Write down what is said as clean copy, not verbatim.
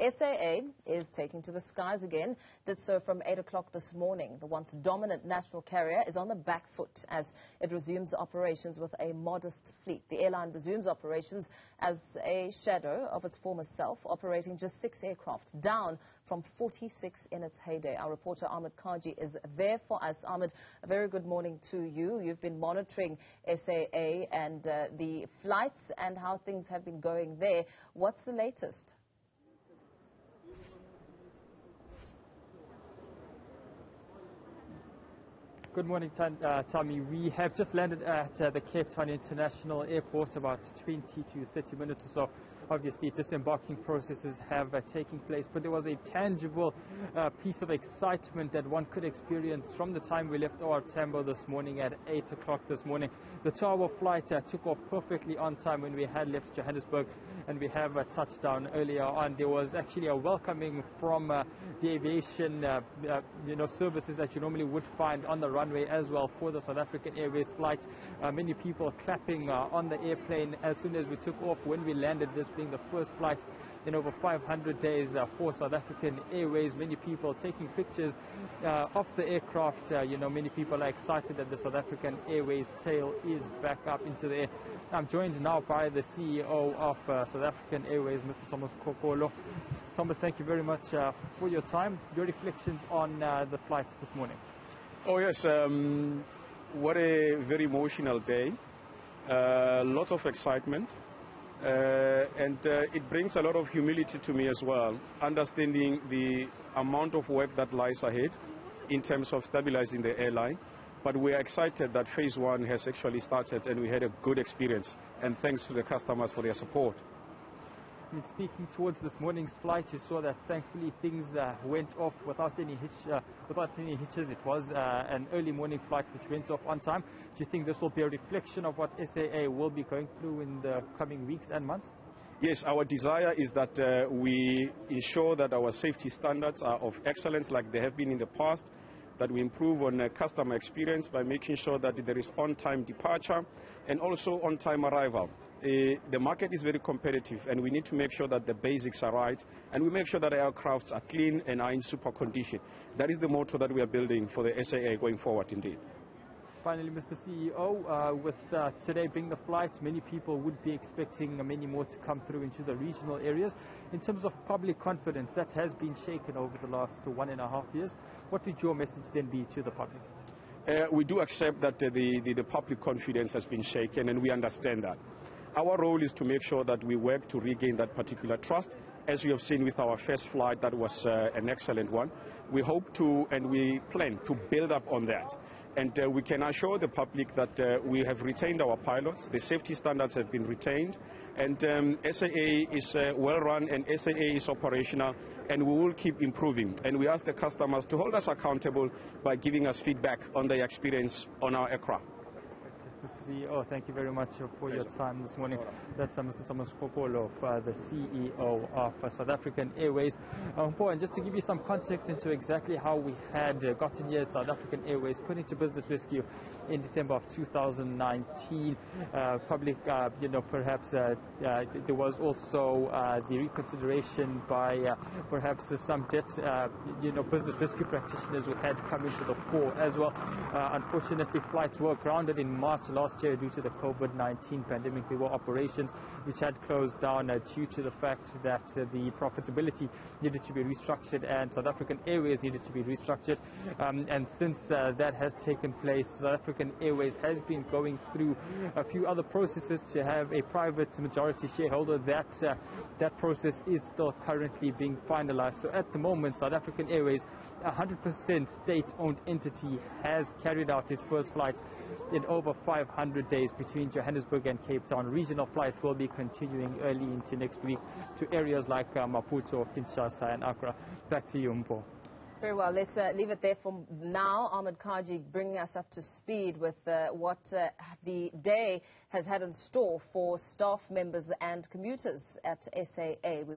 SAA is taking to the skies again, did so from 8 o'clock this morning. The once dominant national carrier is on the back foot as it resumes operations with a modest fleet. The airline resumes operations as a shadow of its former self, operating just 6 aircraft, down from 46 in its heyday. Our reporter Ahmed Kajee is there for us. Ahmed, a very good morning to you. You've been monitoring SAA and the flights and how things have been going there. What's the latest? Good morning, Tommy. We have just landed at the Cape Town International Airport about 20 to 30 minutes or so. Obviously, disembarking processes have taken place, but there was a tangible piece of excitement that one could experience from the time we left OR Tambo this morning at 8 o'clock this morning. The 2-hour flight took off perfectly on time when we had left Johannesburg, and we have a touchdown earlier on. There was actually a welcoming from the aviation services that you normally would find on the runway as well for the South African Airways flight. Many people clapping on the airplane as soon as we took off when we landed, this being the first flight in over 500 days for South African Airways. Many people taking pictures of the aircraft. Many people are excited that the South African Airways tail is back up into the air. I'm joined now by the CEO of South African Airways, Mr. Thomas Kgokolo. Mr. Thomas, thank you very much for your time. Your reflections on the flights this morning. Oh yes, what a very emotional day. Lots of excitement. And it brings a lot of humility to me as well, understanding the amount of work that lies ahead in terms of stabilizing the airline. But we are excited that phase one has actually started and we had a good experience. And thanks to the customers for their support. Speaking towards this morning's flight, you saw that thankfully things went off without any hitches. It was an early morning flight which went off on time. Do you think this will be a reflection of what SAA will be going through in the coming weeks and months? Yes, our desire is that we ensure that our safety standards are of excellence like they have been in the past, that we improve on customer experience by making sure that there is on-time departure and also on-time arrival. The market is very competitive and we need to make sure that the basics are right and we make sure that our aircrafts are clean and are in super condition. That is the motto that we are building for the SAA going forward indeed. Finally, Mr. CEO, with today being the flight, many people would be expecting many more to come through into the regional areas. In terms of public confidence, that has been shaken over the last 1.5 years. What would your message then be to the public? We do accept that the public confidence has been shaken and we understand that. Our role is to make sure that we work to regain that particular trust. As you have seen with our first flight, that was an excellent one. We hope to and we plan to build up on that. And we can assure the public that we have retained our pilots, the safety standards have been retained, and SAA is well run and SAA is operational, and we will keep improving. And we ask the customers to hold us accountable by giving us feedback on their experience on our aircraft. Mr. CEO, thank you very much for your time this morning. That's Mr. Thomas Kgokolo, the CEO of South African Airways. And just to give you some context into exactly how we had gotten here at South African Airways, put into business rescue in December of 2019. Perhaps there was also the reconsideration by perhaps some debt, business rescue practitioners who had come into the fore as well. Unfortunately, flights were grounded in March last year due to the COVID-19 pandemic. There were operations which had closed down due to the fact that the profitability needed to be restructured and South African Airways needed to be restructured. And since that has taken place, South African Airways has been going through a few other processes to have a private majority shareholder. That process is still currently being finalized. So at the moment, South African Airways, 100% state-owned entity, has carried out its first flight in over 500 days between Johannesburg and Cape Town. Regional flights will be continuing early into next week to areas like Maputo, Kinshasa and Accra. Back to you, Mpo. Very well, let's leave it there for now. Ahmed Kajee bringing us up to speed with what the day has had in store for staff members and commuters at SAA.